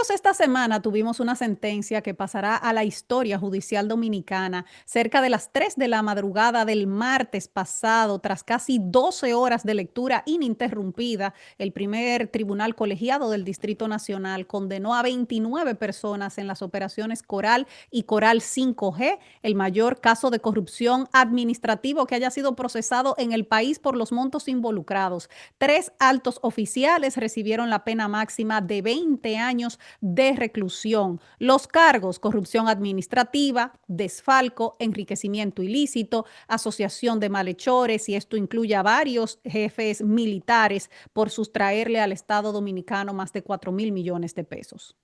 Todos esta semana tuvimos una sentencia que pasará a la historia judicial dominicana cerca de las 3 de la madrugada del martes pasado, tras casi 12 horas de lectura ininterrumpida. El primer tribunal colegiado del Distrito Nacional condenó a 29 personas en las operaciones Coral y Coral 5G, el mayor caso de corrupción administrativo que haya sido procesado en el país por los montos involucrados. 3 altos oficiales recibieron la pena máxima de 20 años de reclusión. Los cargos: corrupción administrativa, desfalco, enriquecimiento ilícito, asociación de malhechores, y esto incluye a varios jefes militares por sustraerle al Estado dominicano más de 4.000 millones de pesos.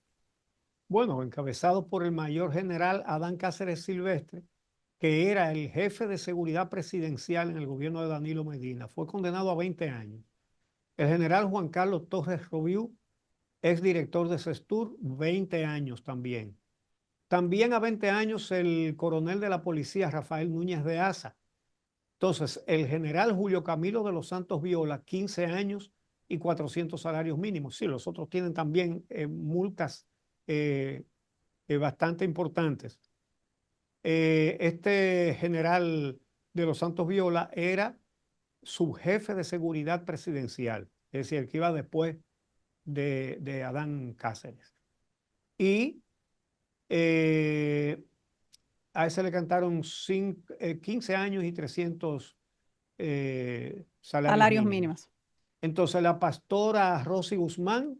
Bueno, encabezado por el mayor general Adán Cáceres Silvestre, que era el jefe de seguridad presidencial en el gobierno de Danilo Medina, fue condenado a 20 años. El general Juan Carlos Torres Robiú, ex director de Sestur, 20 años también. También a 20 años el coronel de la policía Rafael Núñez de Asa. Entonces, el general Julio Camilo de los Santos Viola, 15 años y 400 salarios mínimos. Sí, los otros tienen también multas eh, bastante importantes. Este general de los Santos Viola era subjefe de seguridad presidencial, es decir, el que iba después de Adán Cáceres. Y eh, a ese le cantaron 15 años y 300 salarios Salarios mínimos. mínimos. Entonces la pastora Rosy Guzmán,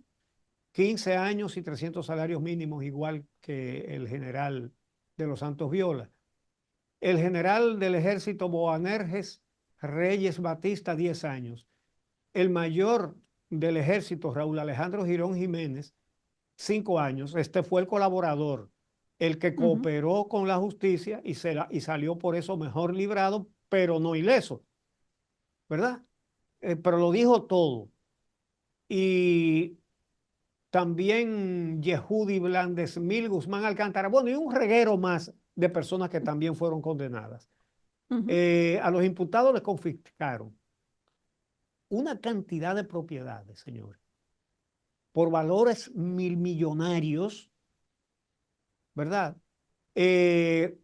15 años y 300 salarios mínimos, igual que el general de los Santos Viola. El general del ejército Boanerges Reyes Batista, 10 años. El mayor del ejército, Raúl Alejandro Girón Jiménez, 5 años. Este fue el colaborador, el que Ujú. cooperó con la justicia y salió por eso mejor librado, pero no ileso, ¿verdad? Pero lo dijo todo. Y también Yehudi Blandes, Mil Guzmán Alcántara, bueno, y un reguero más de personas que también fueron condenadas. Ujú. A los imputados les confiscaron una cantidad de propiedades, señores, por valores millonarios, ¿verdad? Eh,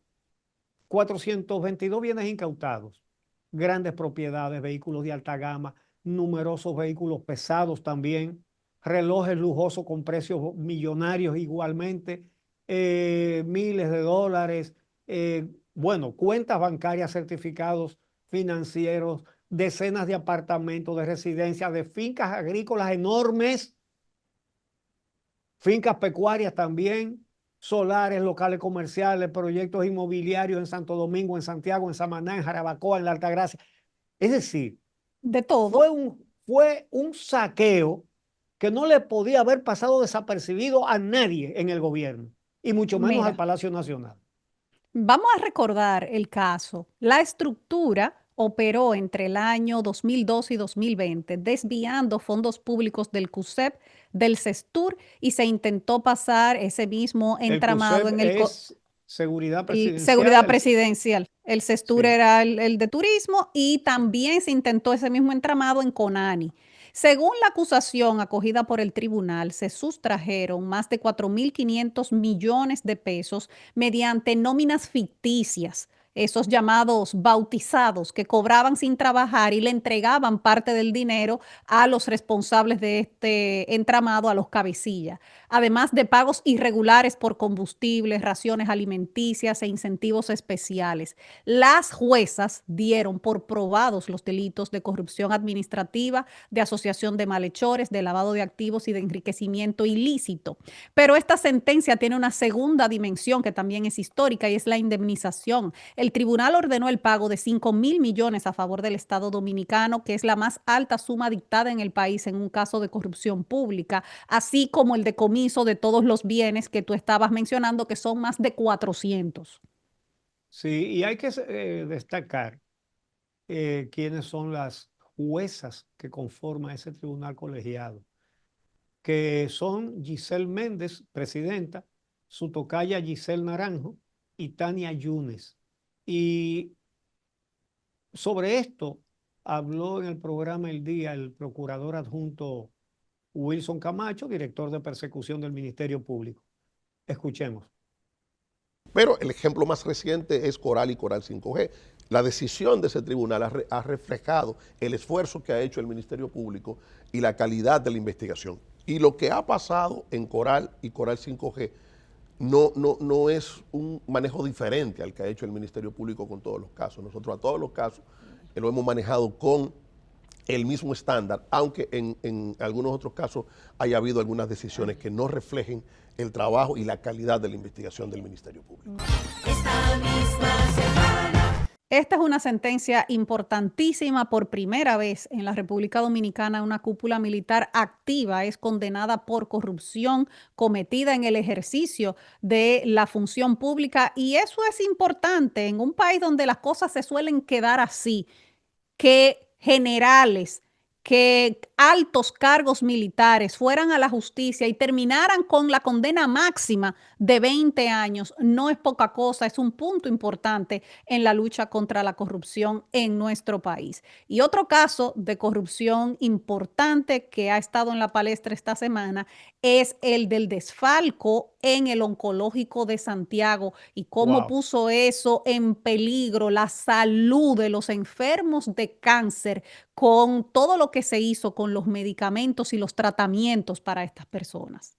422 bienes incautados, grandes propiedades, vehículos de alta gama, numerosos vehículos pesados también, relojes lujosos con precios millonarios igualmente, miles de dólares, bueno, cuentas bancarias, certificados financieros, decenas de apartamentos, de residencias, de fincas agrícolas enormes, fincas pecuarias también, solares, locales comerciales, proyectos inmobiliarios en Santo Domingo, en Santiago, en Samaná, en Jarabacoa, en la Altagracia. Es decir, De todo. fue un saqueo que no le podía haber pasado desapercibido a nadie en el gobierno, y mucho menos al Mira, Palacio Nacional. vamos a recordar el caso. La estructura operó entre el año 2012 y 2020, desviando fondos públicos del CUSEP, del CESTUR, y se intentó pasar ese mismo El entramado CUSEP en es seguridad presidencial. seguridad presidencial. El CESTUR Sí. era el de turismo, y también se intentó ese mismo entramado en CONANI. Según la acusación acogida por el tribunal, se sustrajeron más de 4.500 millones de pesos mediante nóminas ficticias, esos llamados bautizados, que cobraban sin trabajar y le entregaban parte del dinero a los responsables de este entramado, a los cabecillas, además de pagos irregulares por combustibles, raciones alimenticias e incentivos especiales. Las juezas dieron por probados los delitos de corrupción administrativa, de asociación de malhechores, de lavado de activos y de enriquecimiento ilícito. Pero esta sentencia tiene una segunda dimensión que también es histórica, y es la indemnización. El tribunal ordenó el pago de 5.000 millones a favor del Estado dominicano, que es la más alta suma dictada en el país en un caso de corrupción pública, así como el decomiso de todos los bienes que tú estabas mencionando, que son más de 400. Sí, y hay que destacar quiénes son las juezas que conforman ese tribunal colegiado, que son Giselle Méndez, presidenta, su tocaya Giselle Naranjo y Tania Yunes. Y sobre esto habló en el programa El Día el procurador adjunto Wilson Camacho, director de persecución del Ministerio Público. Escuchemos. Pero el ejemplo más reciente es Coral y Coral 5G. La decisión de ese tribunal ha reflejado el esfuerzo que ha hecho el Ministerio Público y la calidad de la investigación. Y lo que ha pasado en Coral y Coral 5G no es un manejo diferente al que ha hecho el Ministerio Público con todos los casos. Nosotros a todos los casos lo hemos manejado con el mismo estándar, aunque en algunos otros casos haya habido algunas decisiones que no reflejen el trabajo y la calidad de la investigación del Ministerio Público. Esta misma semana. Esta es una sentencia importantísima. Por primera vez en la República Dominicana, una cúpula militar activa es condenada por corrupción cometida en el ejercicio de la función pública. Y eso es importante en un país donde las cosas se suelen quedar así, que generales, que altos cargos militares fueran a la justicia y terminaran con la condena máxima de 20 años. No es poca cosa, es un punto importante en la lucha contra la corrupción en nuestro país. Y otro caso de corrupción importante que ha estado en la palestra esta semana es el del desfalco en el oncológico de Santiago y cómo Wow. puso eso en peligro la salud de los enfermos de cáncer con todo lo que se hizo con los medicamentos y los tratamientos para estas personas.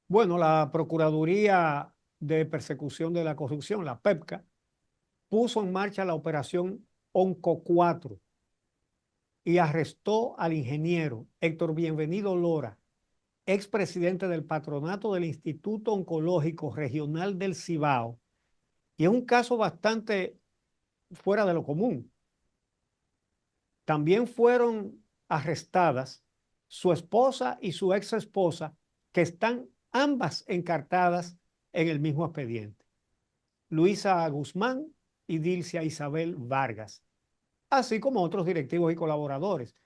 Bueno, la Procuraduría de Persecución de la Corrupción, la PEPCA, puso en marcha la operación Onco 4 y arrestó al ingeniero Héctor Bienvenido Lora, expresidente del patronato del Instituto Oncológico Regional del Cibao. Y es un caso bastante fuera de lo común. También fueron arrestadas su esposa y su ex esposa, que están ambas encartadas en el mismo expediente. Luisa Guzmán y Dilcia Isabel Vargas, así como otros directivos y colaboradores.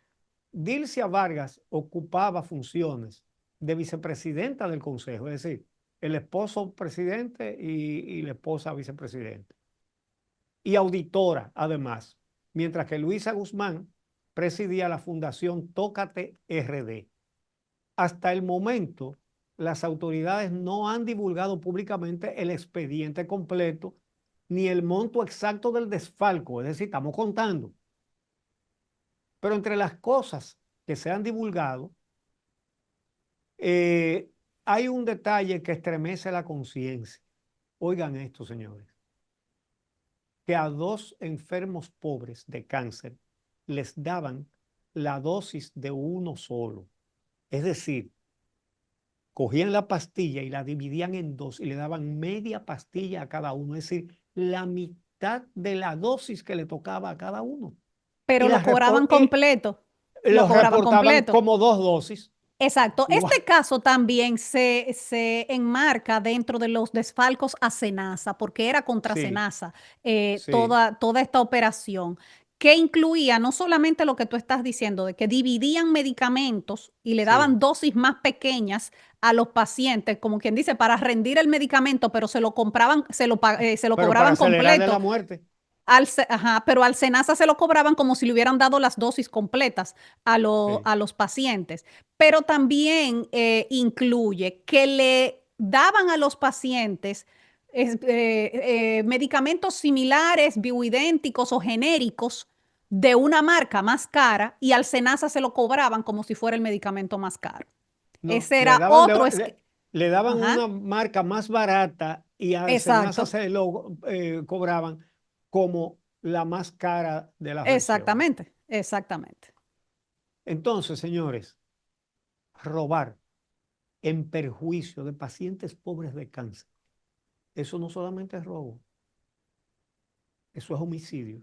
Dilcia Vargas ocupaba funciones de vicepresidenta del Consejo, es decir, el esposo presidente y la esposa vicepresidente, y auditora además, mientras que Luisa Guzmán presidía la Fundación Tócate RD. Hasta el momento, las autoridades no han divulgado públicamente el expediente completo ni el monto exacto del desfalco, es decir, estamos contando. Pero entre las cosas que se han divulgado, hay un detalle que estremece la conciencia. Oigan esto, señores, que a 2 enfermos pobres de cáncer les daban la dosis de uno solo. Es decir, cogían la pastilla y la dividían en 2 y le daban media pastilla a cada uno, es decir, la mitad de la dosis que le tocaba a cada uno. Pero Y, lo cobraban completo. Lo los cobraban reportaban completo. como 2 dosis. Exacto. Wow. Este caso también se enmarca dentro de los desfalcos a Senasa, porque era contra Sí, Senasa sí, toda esta operación, que incluía no solamente lo que tú estás diciendo, de que dividían medicamentos y le sí. daban dosis más pequeñas a los pacientes, como quien dice, para rendir el medicamento, pero se lo compraban, se lo Pero para cobraban acelerarle la completo. muerte. Ajá, pero al Senasa se lo cobraban como si le hubieran dado las dosis completas Sí. a los pacientes. Pero también incluye que le daban a los pacientes medicamentos similares, bioidénticos o genéricos de una marca más cara y al Senasa se lo cobraban como si fuera el medicamento más caro. No, Ese era otro. le daban Ajá, una marca más barata y al Senasa exacto, se lo cobraban como la más cara de las versiones. exactamente, exactamente. Entonces, señores, robar en perjuicio de pacientes pobres de cáncer, eso no solamente es robo, eso es homicidio.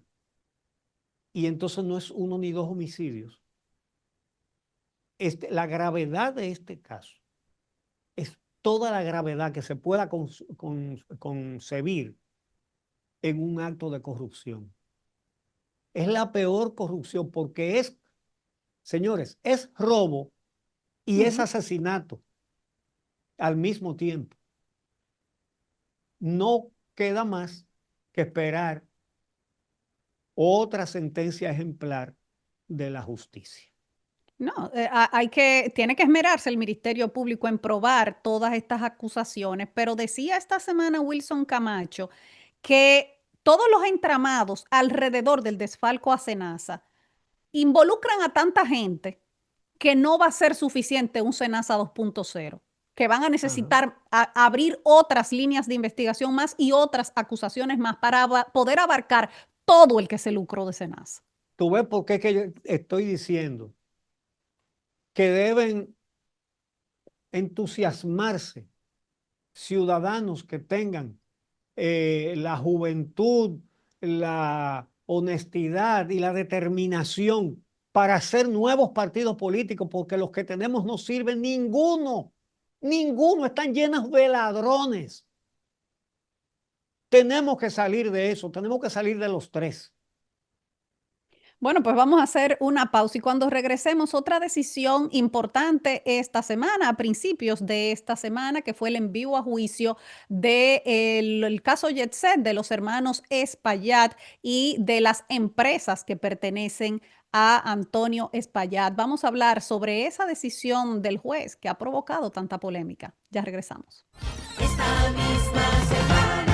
Y entonces no es uno ni dos homicidios. La gravedad de este caso es toda la gravedad que se pueda concebir en un acto de corrupción. Es la peor corrupción porque es, señores, es robo y es Ujú. asesinato al mismo tiempo. No queda más que esperar otra sentencia ejemplar de la justicia. No, tiene que esmerarse el Ministerio Público en probar todas estas acusaciones, pero decía esta semana Wilson Camacho que todos los entramados alrededor del desfalco a Senasa involucran a tanta gente que no va a ser suficiente un Senasa 2.0, que van a Ajá. necesitar abrir otras líneas de investigación más y otras acusaciones más para poder abarcar todo el que se lucró de Senasa. ¿Tú ves por qué es que yo estoy diciendo que deben entusiasmarse ciudadanos que tengan la juventud, la honestidad y la determinación para hacer nuevos partidos políticos, porque los que tenemos no sirven ninguno, ninguno, están llenos de ladrones. Tenemos que salir de eso, tenemos que salir de los tres. Bueno, pues vamos a hacer una pausa y cuando regresemos, otra decisión importante esta semana, a principios de esta semana, que fue el envío a juicio del caso Jetset de los hermanos Espaillat y de las empresas que pertenecen a Antonio Espaillat. Vamos a hablar sobre esa decisión del juez que ha provocado tanta polémica. Ya regresamos. Esta misma semana.